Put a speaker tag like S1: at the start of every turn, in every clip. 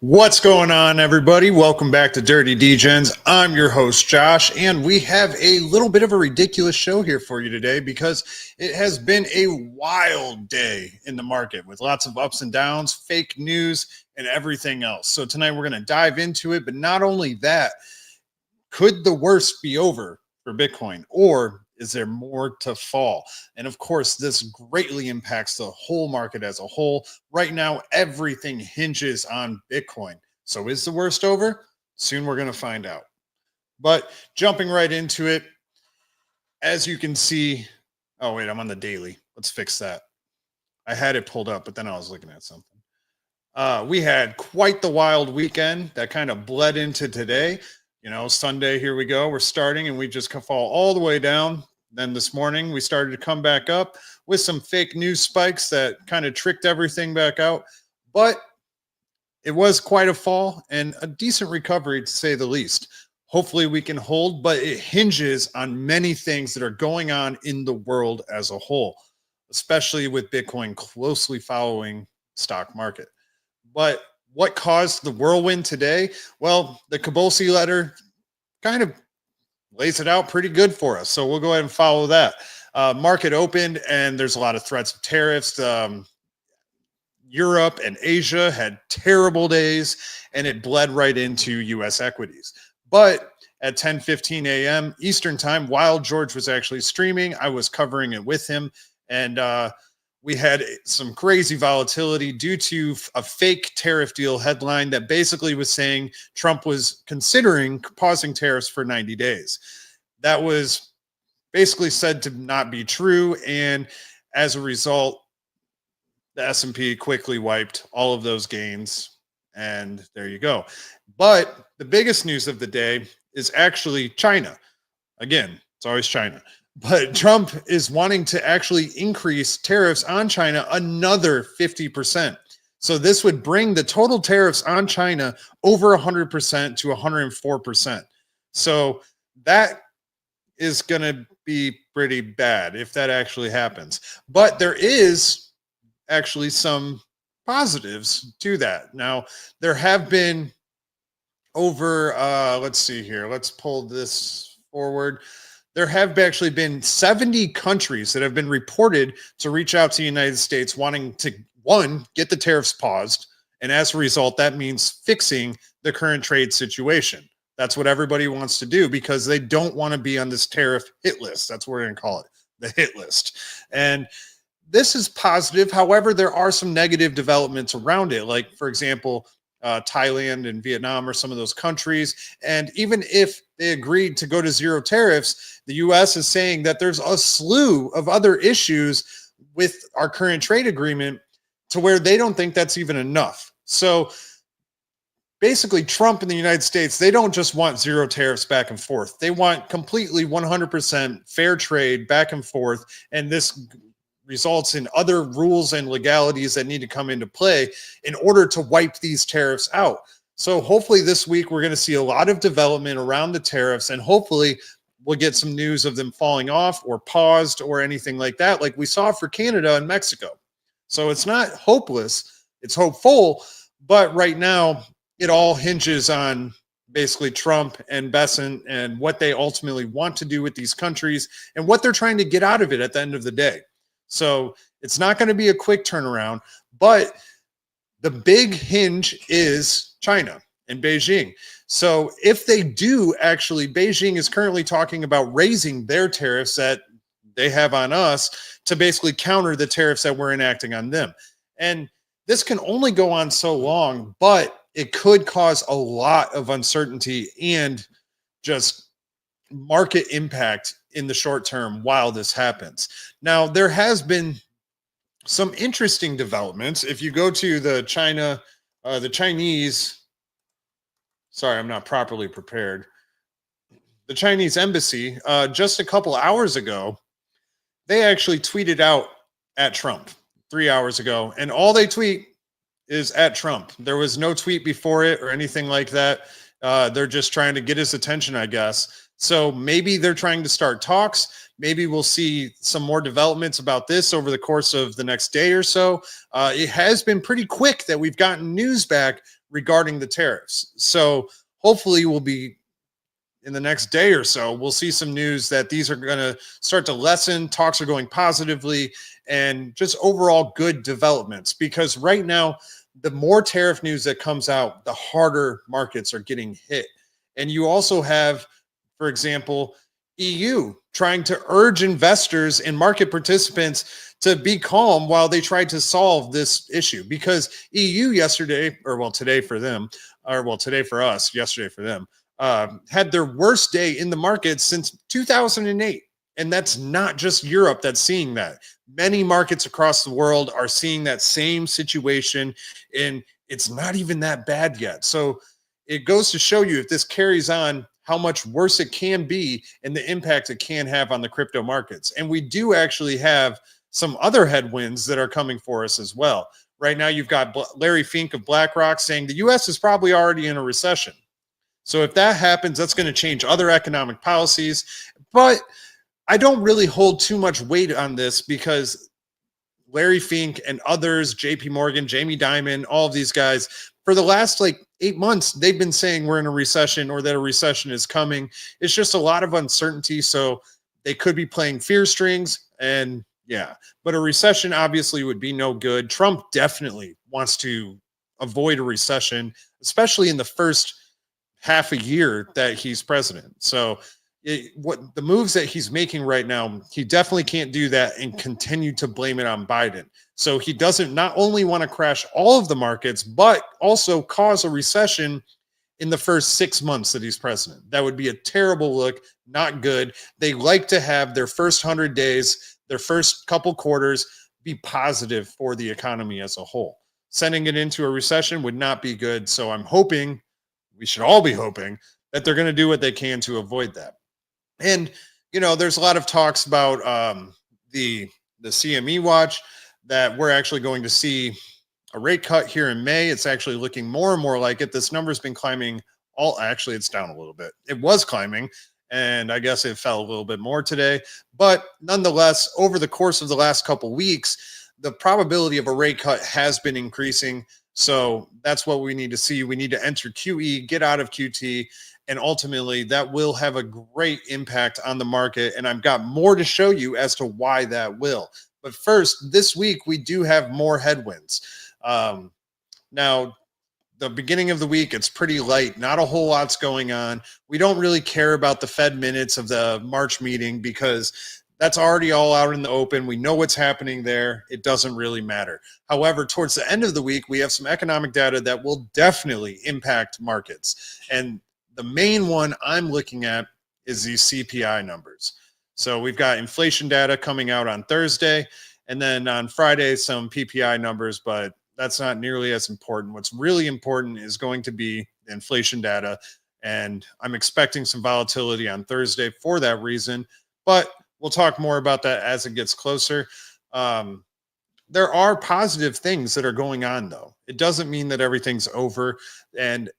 S1: What's going on, everybody? Welcome back to Dirty Degens. I'm your host, Josh, and we have a little bit of a ridiculous show here for you today because it has been a wild day in the market with lots of ups and downs, fake news, and everything else. So tonight we're going to dive into it, but not only that, could the worst be over for Bitcoin, or is there more to fall? And of course, this greatly impacts the whole market as a whole. Right now, everything hinges on Bitcoin. So is the worst over? Soon we're going to find out. But jumping right into it, as you can see, oh, wait, I'm on the daily. Let's fix that. I had it pulled up, but then I was looking at something. We had quite the wild weekend that kind of bled into today. You know, Sunday, here we go. We're starting and we just fall all the way down. Then this morning, we started to come back up with some fake news spikes that kind of tricked everything back out. But it was quite a fall and a decent recovery, to say the least. Hopefully we can hold, but it hinges on many things that are going on in the world as a whole, especially with Bitcoin closely following stock market. But what caused the whirlwind today? Well, the Cabosi letter kind of lays it out pretty good for us. So we'll go ahead and follow that. Market opened and there's a lot of threats of tariffs. Europe and Asia had terrible days and it bled right into US equities. But at 10:15 a.m. Eastern time, while George was actually streaming, I was covering it with him. And we had some crazy volatility due to a fake tariff deal headline that basically was saying Trump was considering pausing tariffs for 90 days. That was basically said to not be true. And as a result, the S&P quickly wiped all of those gains. And there you go. But the biggest news of the day is actually China. Again, it's always China. But Trump is wanting to actually increase tariffs on China another 50%. So this would bring the total tariffs on China over 100% to 104%. So that is going to be pretty bad if that actually happens. But there is actually some positives to that. Now, there have been over, let's see here. Let's pull this forward. There have actually been 70 countries that have been reported to reach out to the United States wanting to, one, get the tariffs paused. And as a result, that means fixing the current trade situation. That's what everybody wants to do because they don't want to be on this tariff hit list. That's what we're going to call it, the hit list. And this is positive. However, there are some negative developments around it. Like, for example, Thailand and Vietnam are some of those countries. And even if they agreed to go to zero tariffs, the U.S. is saying that there's a slew of other issues with our current trade agreement to where they don't think that's even enough. So basically, Trump and the United States, they don't just want zero tariffs back and forth. They want completely 100% fair trade back and forth. And this results in other rules and legalities that need to come into play in order to wipe these tariffs out. So hopefully this week we're going to see a lot of development around the tariffs, and hopefully we'll get some news of them falling off or paused or anything like that, like we saw for Canada and Mexico. So it's not hopeless, it's hopeful, but right now it all hinges on basically Trump and Bessent and what they ultimately want to do with these countries and what they're trying to get out of it at the end of the day. So it's not going to be a quick turnaround, but the big hinge is China and Beijing. So if they do actually, Beijing is currently talking about raising their tariffs that they have on us to basically counter the tariffs that we're enacting on them. And this can only go on so long, but it could cause a lot of uncertainty and just market impact in the short term while this happens. Now, there has been some interesting developments. If you go to the Chinese, sorry, I'm not properly prepared. The Chinese embassy, just a couple hours ago, they actually tweeted out at Trump 3 hours ago, and all they tweet is at Trump. There was no tweet before it or anything like that. They're just trying to get his attention, I guess. So maybe they're trying to start talks. Maybe we'll see some more developments about this over the course of the next day or so. It has been pretty quick that we've gotten news back regarding the tariffs. So hopefully we'll be in the next day or so, we'll see some news that these are going to start to lessen. Talks are going positively, and just overall good developments. Because right now, the more tariff news that comes out, the harder markets are getting hit. And you also have, for example, EU trying to urge investors and market participants to be calm while they try to solve this issue. Because EU yesterday, or well, today for them, or well, today for us, yesterday for them, had their worst day in the market since 2008. And that's not just Europe that's seeing that. Many markets across the world are seeing that same situation, and it's not even that bad yet. So it goes to show you, if this carries on, how much worse it can be and the impact it can have on the crypto markets. And we do actually have some other headwinds that are coming for us as well. Right now, you've got Larry Fink of BlackRock saying the US is probably already in a recession. So if that happens, that's going to change other economic policies. But I don't really hold too much weight on this, because Larry Fink and others, JP Morgan, Jamie Dimon, all of these guys, for the last 8 months, they've been saying we're in a recession or that a recession is coming. It's just a lot of uncertainty. So they could be playing fear strings. And yeah, but a recession obviously would be no good. Trump definitely wants to avoid a recession, especially in the first half a year that he's president. So what the moves that he's making right now, he definitely can't do that and continue to blame it on Biden. So he doesn't not only want to crash all of the markets, but also cause a recession in the first 6 months that he's president. That would be a terrible look, not good. They like to have their first 100 days, their first couple quarters be positive for the economy as a whole. Sending it into a recession would not be good. So I'm hoping, we should all be hoping, that they're going to do what they can to avoid that. And, there's a lot of talks about the CME watch, that we're actually going to see a rate cut here in May. It's actually looking more and more like it. This number's been climbing actually, it's down a little bit. It was climbing, and I guess it fell a little bit more today. But nonetheless, over the course of the last couple weeks, the probability of a rate cut has been increasing. So that's what we need to see. We need to enter QE, get out of QT, and ultimately that will have a great impact on the market. And I've got more to show you as to why that will. But first, this week, we do have more headwinds. Now, the beginning of the week, it's pretty light. Not a whole lot's going on. We don't really care about the Fed minutes of the March meeting, because that's already all out in the open. We know what's happening there. It doesn't really matter. However, towards the end of the week, we have some economic data that will definitely impact markets. And the main one I'm looking at is these CPI numbers. So we've got inflation data coming out on Thursday, and then on Friday, some PPI numbers, but that's not nearly as important. What's really important is going to be the inflation data, and I'm expecting some volatility on Thursday for that reason, but we'll talk more about that as it gets closer. There are positive things that are going on, though. It doesn't mean that everything's over. And,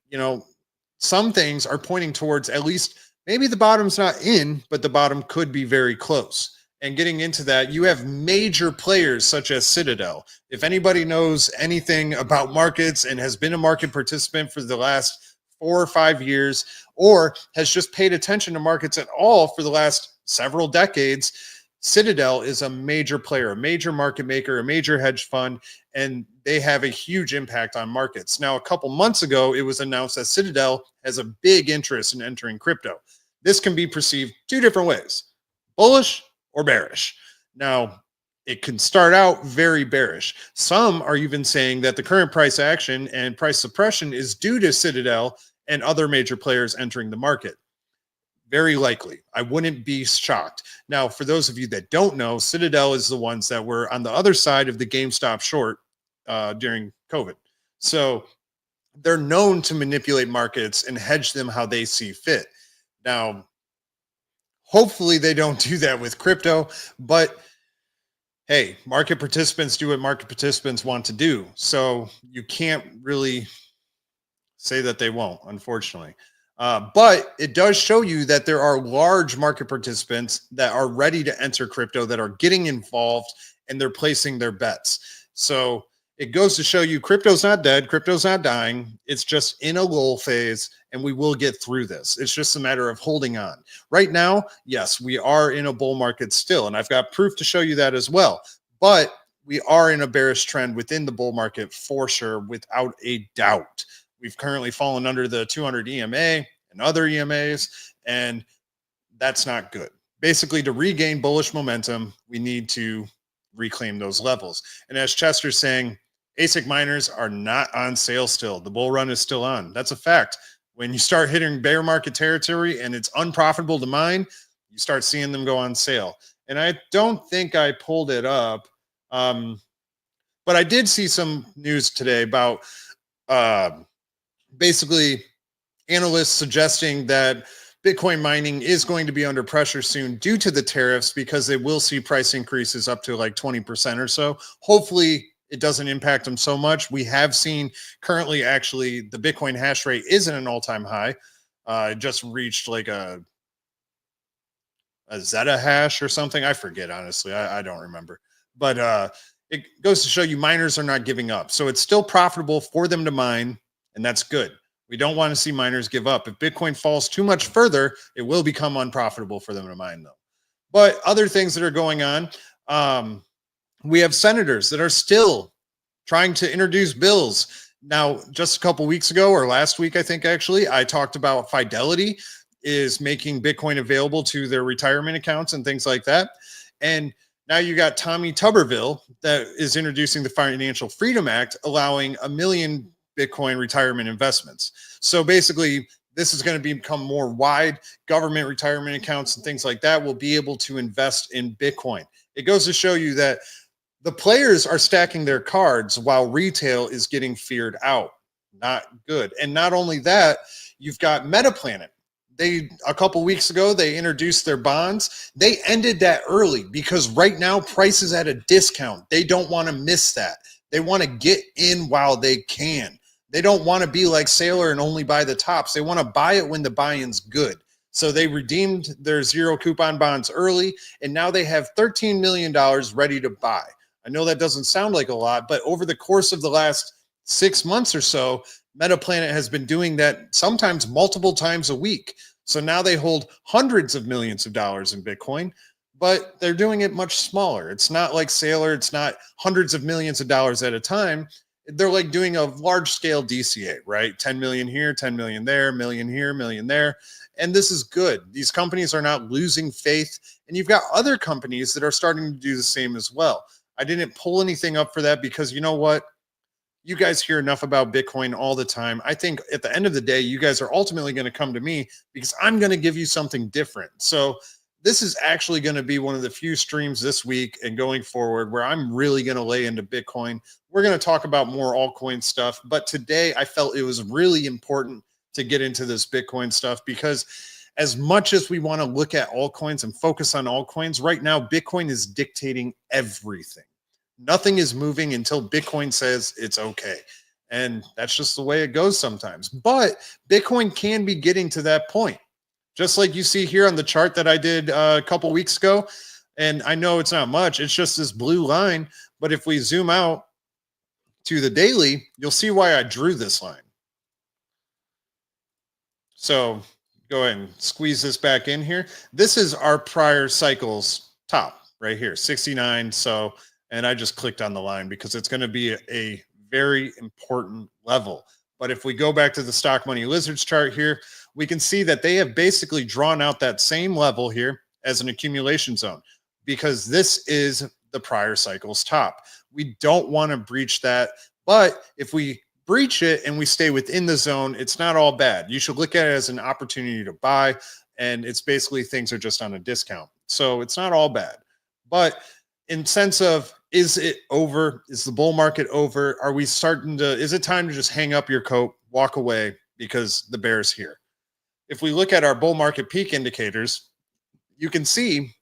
S1: some things are pointing towards, at least maybe the bottom's not in, but the bottom could be very close. And getting into that, you have major players such as Citadel. If anybody knows anything about markets and has been a market participant for the last 4 or 5 years, or has just paid attention to markets at all for the last several decades, Citadel is a major player, a major market maker, a major hedge fund, and they have a huge impact on markets. Now, a couple months ago, it was announced that Citadel has a big interest in entering crypto. This can be perceived 2 different ways: bullish or bearish. Now, it can start out very bearish. Some are even saying that the current price action and price suppression is due to Citadel and other major players entering the market. Very likely. I wouldn't be shocked. Now, for those of you that don't know, Citadel is the ones that were on the other side of the GameStop short during COVID. So they're known to manipulate markets and hedge them how they see fit. Now, hopefully they don't do that with crypto, but hey, market participants do what market participants want to do. So you can't really say that they won't, unfortunately. But it does show you that there are large market participants that are ready to enter crypto, that are getting involved, and they're placing their bets. So it goes to show you crypto's not dead, crypto's not dying. It's just in a lull phase, and we will get through this. It's just a matter of holding on. Right now, yes, we are in a bull market still, and I've got proof to show you that as well. But we are in a bearish trend within the bull market for sure, without a doubt. We've currently fallen under the 200 EMA and other EMAs, and that's not good. Basically, to regain bullish momentum, we need to reclaim those levels. And as Chester's saying, ASIC miners are not on sale still. The bull run is still on. That's a fact. When you start hitting bear market territory and it's unprofitable to mine, you start seeing them go on sale. And I don't think I pulled it up, but I did see some news today about basically analysts suggesting that Bitcoin mining is going to be under pressure soon due to the tariffs, because they will see price increases up to like 20% or so. Hopefully it doesn't impact them so much. We have seen currently, actually, the Bitcoin hash rate is at an all-time high. It just reached like a Zeta hash or something. I forget, honestly. I don't remember. But it goes to show you miners are not giving up. So it's still profitable for them to mine, and that's good. We don't want to see miners give up. If Bitcoin falls too much further, it will become unprofitable for them to mine, though. But other things that are going on, we have senators that are still trying to introduce bills. Now, just a couple weeks ago, or last week, I think actually, I talked about Fidelity is making Bitcoin available to their retirement accounts and things like that. And now you got Tommy Tuberville that is introducing the Financial Freedom Act, allowing 1 million Bitcoin retirement investments. So basically, this is going to become more wide. Government retirement accounts and things like that will be able to invest in Bitcoin. It goes to show you that the players are stacking their cards while retail is getting feared out. Not good. And not only that, you've got Metaplanet. A couple weeks ago, they introduced their bonds. They ended that early because right now price is at a discount. They don't want to miss that. They want to get in while they can. They don't want to be like Sailor and only buy the tops. They want to buy it when the buy-in's good. So they redeemed their zero coupon bonds early, and now they have $13 million ready to buy. I know that doesn't sound like a lot, but over the course of the last 6 months or so, Metaplanet has been doing that sometimes multiple times a week. So now they hold hundreds of millions of dollars in Bitcoin, but they're doing it much smaller. It's not like Sailor. It's not hundreds of millions of dollars at a time. They're like doing a large scale DCA, right? 10 million here, 10 million there, million here, million there. And this is good. These companies are not losing faith. And you've got other companies that are starting to do the same as well. I didn't pull anything up for that because you know what? You guys hear enough about Bitcoin all the time. I think at the end of the day, you guys are ultimately going to come to me because I'm going to give you something different. So this is actually going to be one of the few streams this week and going forward where I'm really going to lay into Bitcoin. We're going to talk about more altcoin stuff, but today I felt it was really important to get into this Bitcoin stuff because as much as we want to look at altcoins and focus on altcoins, right now Bitcoin is dictating everything. Nothing is moving until Bitcoin says it's okay. And that's just the way it goes sometimes. But Bitcoin can be getting to that point. Just like you see here on the chart that I did a couple weeks ago. And I know it's not much. It's just this blue line. But if we zoom out to the daily, you'll see why I drew this line. So go ahead and squeeze this back in here. This is our prior cycle's top right here, 69. So, and I just clicked on the line because it's going to be a very important level. But if we go back to the Stock Money Lizards chart here, we can see that they have basically drawn out that same level here as an accumulation zone because this is the prior cycle's top. We don't want to breach that. But if we breach it and we stay within the zone, it's not all bad. You should look at it as an opportunity to buy. And it's basically things are just on a discount. So it's not all bad. But in sense of, is it over? Is the bull market over? Are we starting to, is it time to just hang up your coat, walk away because the bear's here? If we look at our bull market peak indicators, you can see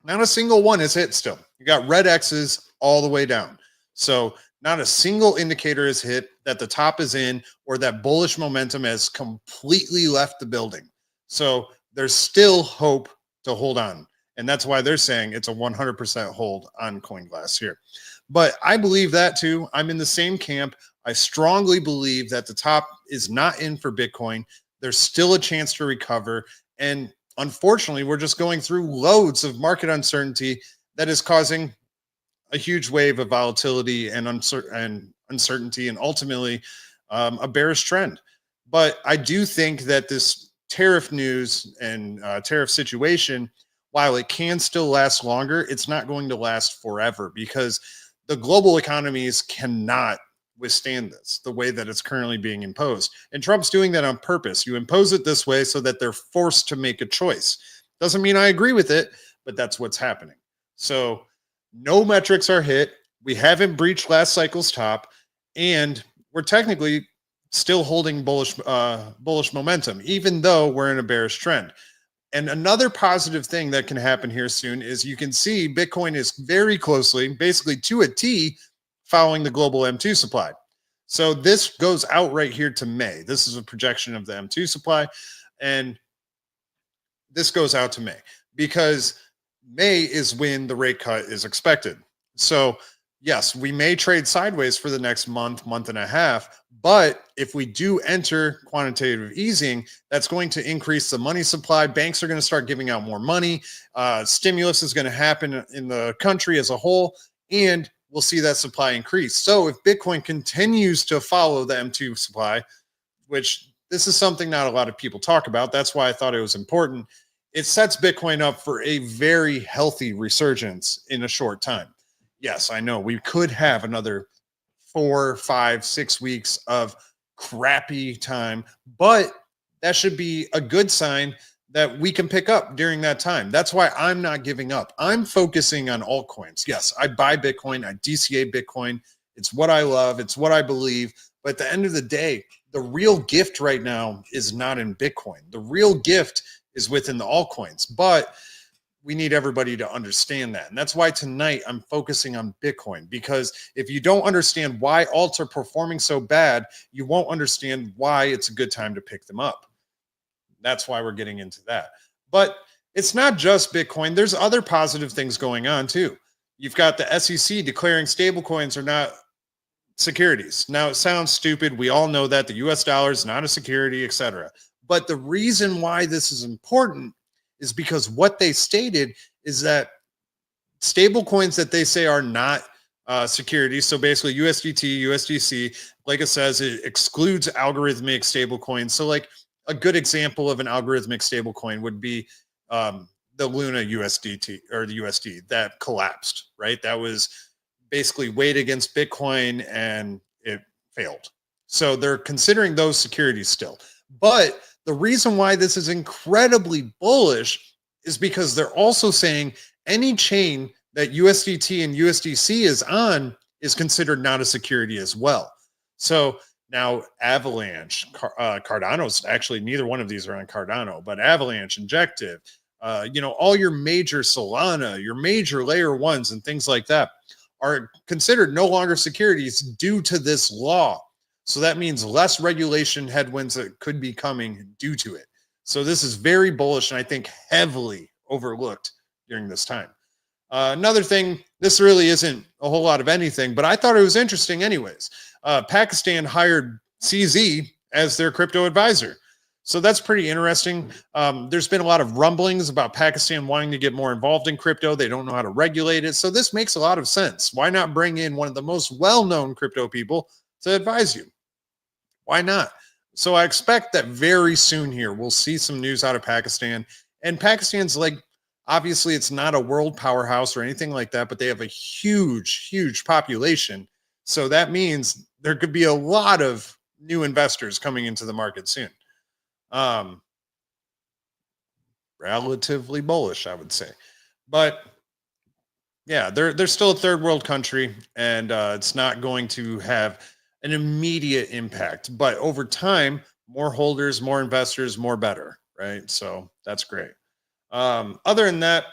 S1: not a single one is hit still. You got red X's all the way down. So not a single indicator is hit that the top is in or that bullish momentum has completely left the building. So there's still hope to hold on. And that's why they're saying it's a 100% hold on CoinGlass here. But I believe that too. I'm in the same camp. I strongly believe that the top is not in for Bitcoin. There's still a chance to recover. And unfortunately, we're just going through loads of market uncertainty that is causing a huge wave of volatility and uncertainty, and ultimately a bearish trend. But I do think that this tariff news and tariff situation, while it can still last longer, it's not going to last forever because the global economies cannot withstand this the way that it's currently being imposed. And Trump's doing that on purpose. You impose it this way so that they're forced to make a choice. Doesn't mean I agree with it, but that's what's happening. So no metrics are hit. We haven't breached last cycle's top, and we're technically still holding bullish momentum, even though we're in a bearish trend. And another positive thing that can happen here soon is you can see Bitcoin is very closely, basically to a T, following the global M2 supply. So this goes out right here to May. This is a projection of the M2 supply, and this goes out to May because May is when the rate cut is expected. So yes, we may trade sideways for the next month, month and a half, but if we do enter quantitative easing, that's going to increase the money supply. Banks are going to start giving out more money. Stimulus is going to happen in the country as a whole, and we'll see that supply increase. So if Bitcoin continues to follow the M2 supply, which this is something not a lot of people talk about, that's why I thought it was important. It sets Bitcoin up for a very healthy resurgence in a short time. Yes, I know we could have another 4, 5, 6 weeks of crappy time, but that should be a good sign that we can pick up during that time. That's why I'm not giving up. I'm focusing on altcoins. Yes, I buy Bitcoin, I DCA Bitcoin. It's what I love, it's what I believe. But at the end of the day, the real gift right now is not in Bitcoin. The real gift is within the altcoins. But we need everybody to understand that. And that's why tonight I'm focusing on Bitcoin, because if you don't understand why alts are performing so bad, you won't understand why it's a good time to pick them up. That's why we're getting into that. But it's not just Bitcoin. There's other positive things going on too. You've got the SEC declaring stablecoins are not securities. Now it sounds stupid. We all know that the US dollar is not a security, etc. But the reason why this is important is because what they stated is that stable coins that they say are not securities, so basically USDT, USDC, like it says, it excludes algorithmic stable coins. So like a good example of an algorithmic stable coin would be the Luna USDT or the USD that collapsed, right? That was basically weighed against Bitcoin and it failed. So they're considering those securities still. But the reason why this is incredibly bullish is because they're also saying any chain that USDT and USDC is on is considered not a security as well. So now Avalanche, Cardano's actually, neither one of these are on Cardano, but Avalanche, Injective, all your major Solana, your major layer ones and things like that are considered no longer securities due to this law. So that means less regulation headwinds that could be coming due to it. So this is very bullish and I think heavily overlooked during this time. Another thing, this really isn't a whole lot of anything, but I thought it was interesting anyways. Pakistan hired CZ as their crypto advisor. So that's pretty interesting. There's been a lot of rumblings about Pakistan wanting to get more involved in crypto. They don't know how to regulate it. So this makes a lot of sense. Why not bring in one of the most well-known crypto people to advise you? Why not? So I expect that very soon here, we'll see some news out of Pakistan. And Pakistan's like, obviously it's not a world powerhouse or anything like that, but they have a huge, huge population. So that means there could be a lot of new investors coming into the market soon. Relatively bullish, I would say. But yeah, they're still a third world country, and it's not going to have an immediate impact. But over time, more holders, more investors, more better, right? So that's great. Other than that,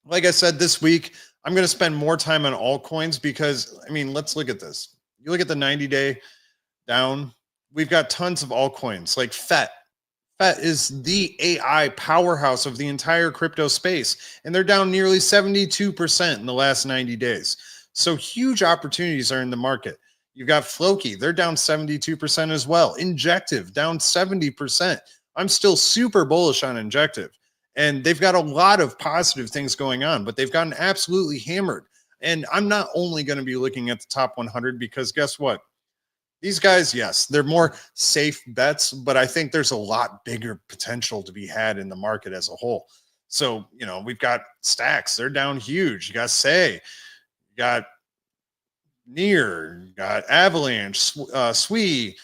S1: like I said, this week, I'm going to spend more time on altcoins because, I mean, let's look at this. You look at the 90-day down, we've got tons of altcoins like FET. FET is the AI powerhouse of the entire crypto space, and they're down nearly 72% in the last 90 days. So huge opportunities are in the market. You've got Floki, they're down 72% as well. Injective down 70%. I'm still super bullish on Injective. And they've got a lot of positive things going on, but they've gotten absolutely hammered. And I'm not only going to be looking at the top 100 because guess what? These guys, yes, they're more safe bets, but I think there's a lot bigger potential to be had in the market as a whole. So, we've got Stacks, they're down huge. You got Say, you got Near, you got Avalanche, Swee,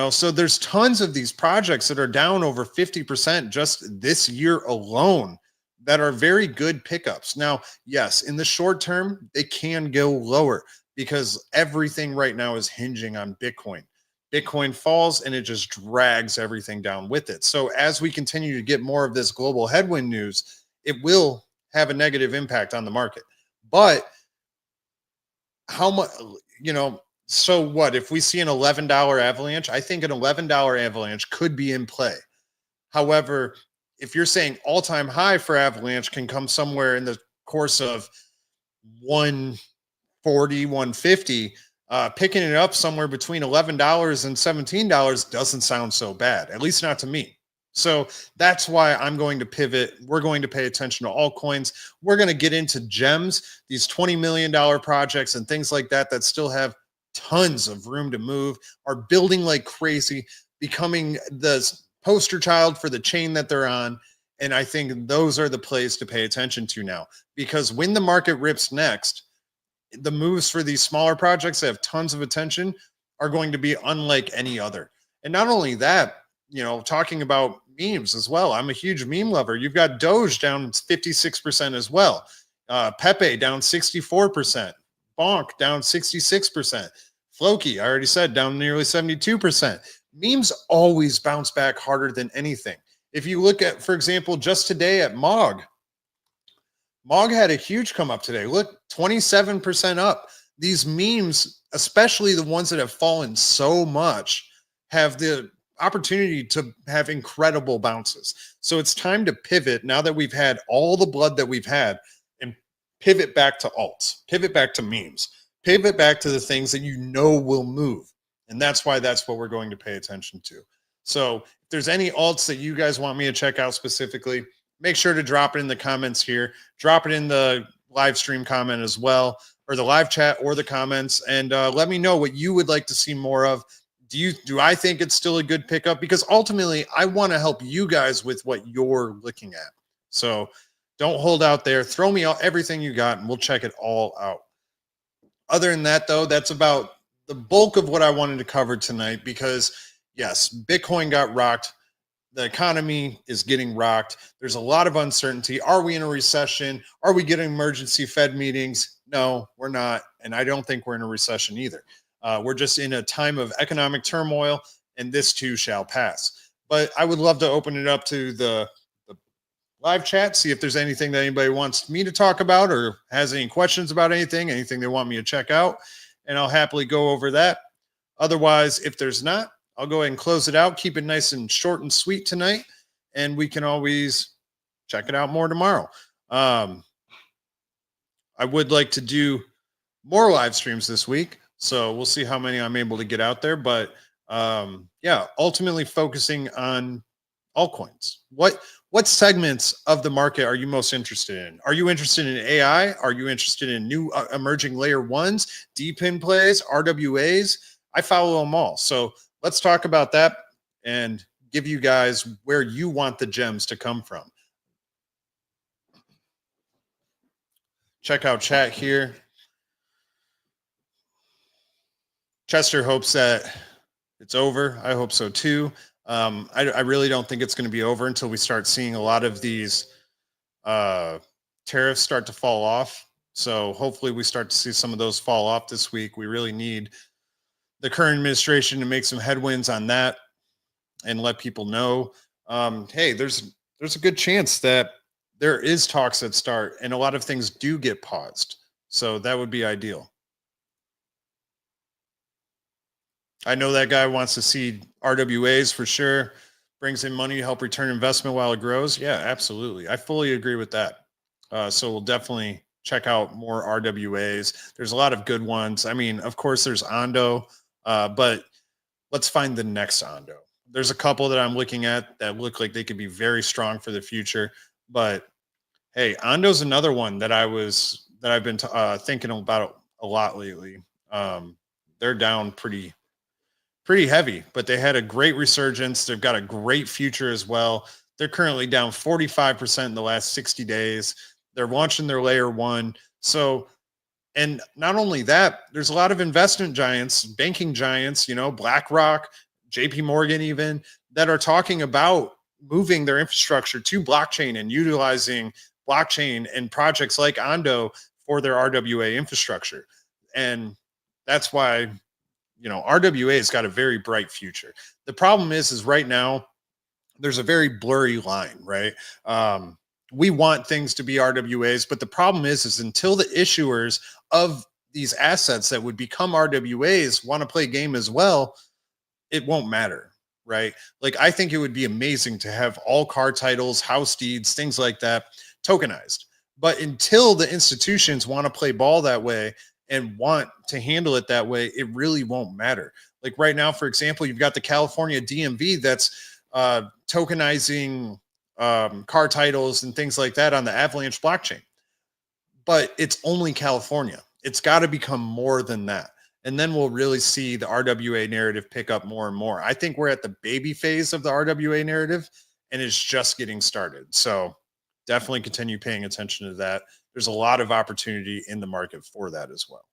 S1: so there's tons of these projects that are down over 50% just this year alone that are very good pickups. Now, yes, in the short term, they can go lower because everything right now is hinging on Bitcoin. Bitcoin falls and it just drags everything down with it. So as we continue to get more of this global headwind news, it will have a negative impact on the market. But how much, so what if we see an $11 avalanche? I think an $11 avalanche could be in play. However, if you're saying all-time high for avalanche can come somewhere in the course of 140, 150, picking it up somewhere between $11 and $17 doesn't sound so bad, at least not to me. So that's why I'm going to pivot. We're going to pay attention to altcoins. We're going to get into gems, these $20 million projects and things like that that still have tons of room to move, are building like crazy, becoming the poster child for the chain that they're on. And I think those are the plays to pay attention to now, because when the market rips next, the moves for these smaller projects that have tons of attention are going to be unlike any other. And not only that, talking about memes as well. I'm a huge meme lover. You've got Doge down 56% as well. Pepe down 64%. Bonk down 66%. Floki, I already said, down nearly 72%. Memes always bounce back harder than anything. If you look at, for example, just today at Mog had a huge come up today. Look, 27% up. These memes, especially the ones that have fallen so much, have the opportunity to have incredible bounces. So it's time to pivot now that we've had all the blood that we've had, and pivot back to alts, pivot back to memes, pivot back to the things that will move. And that's why that's what we're going to pay attention to. So if there's any alts that you guys want me to check out specifically, make sure to drop it in the comments here. Drop it in the live stream comment as well, or the live chat or the comments, and let me know what you would like to see more of. Do I think it's still a good pickup? Because ultimately, I want to help you guys with what you're looking at. So don't hold out there. Throw me everything you got, and we'll check it all out. Other than that, though, that's about the bulk of what I wanted to cover tonight, because, yes, Bitcoin got rocked. The economy is getting rocked. There's a lot of uncertainty. Are we in a recession? Are we getting emergency Fed meetings? No, we're not. And I don't think we're in a recession either. We're just in a time of economic turmoil, and this too shall pass. But I would love to open it up to the live chat, see if there's anything that anybody wants me to talk about or has any questions about anything they want me to check out, and I'll happily go over that. Otherwise, if there's not, I'll go ahead and close it out. Keep it nice and short and sweet tonight, and we can always check it out more tomorrow. I would like to do more live streams this week, so we'll see how many I'm able to get out there. But ultimately focusing on altcoins. What segments of the market are you most interested in? Are you interested in AI? Are you interested in new emerging layer ones, DPIN plays, RWAs? I follow them all. So let's talk about that and give you guys where you want the gems to come from. Check out chat here. Chester hopes that it's over. I hope so too. I really don't think it's going to be over until we start seeing a lot of these tariffs start to fall off. So hopefully we start to see some of those fall off this week. We really need the current administration to make some headwinds on that and let people know, hey, there's a good chance that there is talks that start and a lot of things do get paused. So that would be ideal. I know that guy wants to see RWAs for sure. Brings in money to help return investment while it grows. Yeah, absolutely. I fully agree with that. So we'll definitely check out more RWAs. There's a lot of good ones. I mean, of course, there's Ondo, but let's find the next Ondo. There's a couple that I'm looking at that look like they could be very strong for the future. But hey, Ondo's another one that I've been thinking about a lot lately. They're down pretty heavy, but they had a great resurgence. They've got a great future as well. They're currently down 45% in the last 60 days. They're launching their layer one. So, and not only that, there's a lot of investment giants, banking giants, BlackRock, JP Morgan, even that are talking about moving their infrastructure to blockchain and utilizing blockchain and projects like Ondo for their RWA infrastructure. And that's why RWA has got a very bright future. The problem is right now there's a very blurry line, right? We want things to be RWAs, but the problem is until the issuers of these assets that would become RWAs want to play game as well, it won't matter, right? Like I think it would be amazing to have all car titles, house deeds, things like that tokenized. But until the institutions want to play ball that way and want to handle it that way, it really won't matter. Like right now, for example, you've got the California DMV that's tokenizing car titles and things like that on the Avalanche blockchain. But it's only California. It's got to become more than that. And then we'll really see the RWA narrative pick up more and more. I think we're at the baby phase of the RWA narrative and it's just getting started. So definitely continue paying attention to that. There's a lot of opportunity in the market for that as well.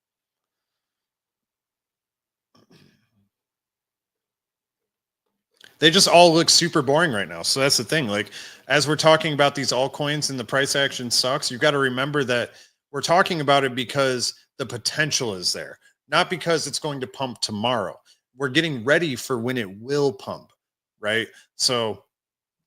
S1: They just all look super boring right now. So that's the thing. Like, as we're talking about these altcoins and the price action sucks, you've got to remember that we're talking about it because the potential is there, not because it's going to pump tomorrow. We're getting ready for when it will pump, right? So,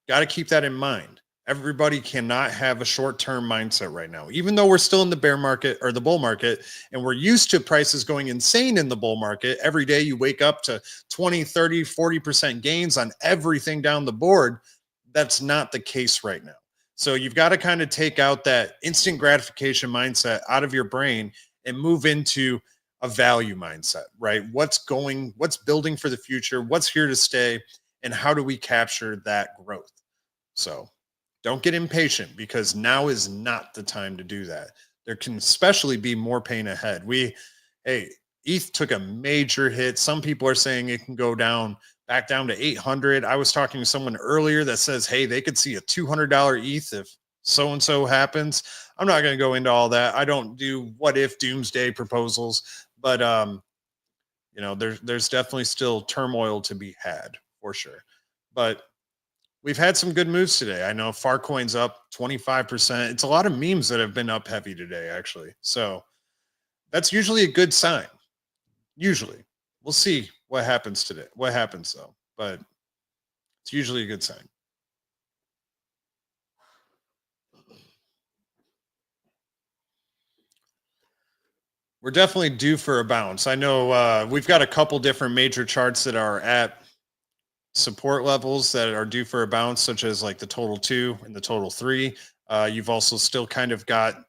S1: got to keep that in mind. Everybody cannot have a short-term mindset right now, even though we're still in the bear market or the bull market, and we're used to prices going insane in the bull market. Every day you wake up to 20, 30, 40% gains on everything down the board. That's not the case right now. So you've got to kind of take out that instant gratification mindset out of your brain and move into a value mindset, right? What's building for the future? What's here to stay? And how do we capture that growth? So don't get impatient because now is not the time to do that. There can especially be more pain ahead. ETH took a major hit. Some people are saying it can go back down to 800. I was talking to someone earlier that says, hey, they could see a $200 ETH if so-and-so happens. I'm not going to go into all that. I don't do what if doomsday proposals, but there's definitely still turmoil to be had for sure. But we've had some good moves today. I know Farcoin's up 25%. It's a lot of memes that have been up heavy today, actually. So that's usually a good sign. Usually. We'll see what happens today. What happens, though. But it's usually a good sign. We're definitely due for a bounce. I know we've got a couple different major charts that are at support levels that are due for a bounce, such as like the total 2 and the total 3. You've also still kind of got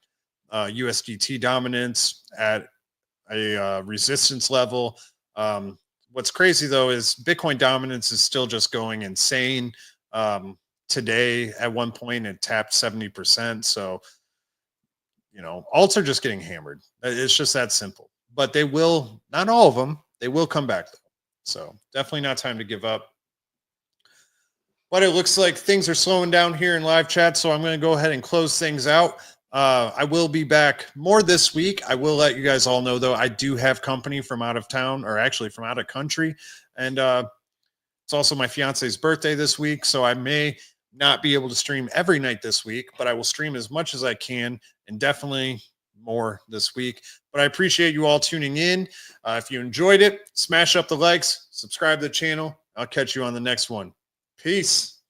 S1: USDT dominance at a resistance level. What's crazy though is Bitcoin dominance is still just going insane. Today at one point it tapped 70%. So, alts are just getting hammered. It's just that simple. But they will, not all of them, they will come back though. So definitely not time to give up. But it looks like things are slowing down here in live chat, so I'm going to go ahead and close things out. I will be back more this week. I will let you guys all know, though, I do have company from out of town, or actually from out of country. And it's also my fiance's birthday this week, so I may not be able to stream every night this week, but I will stream as much as I can and definitely more this week. But I appreciate you all tuning in. If you enjoyed it, smash up the likes, subscribe to the channel. I'll catch you on the next one. Peace.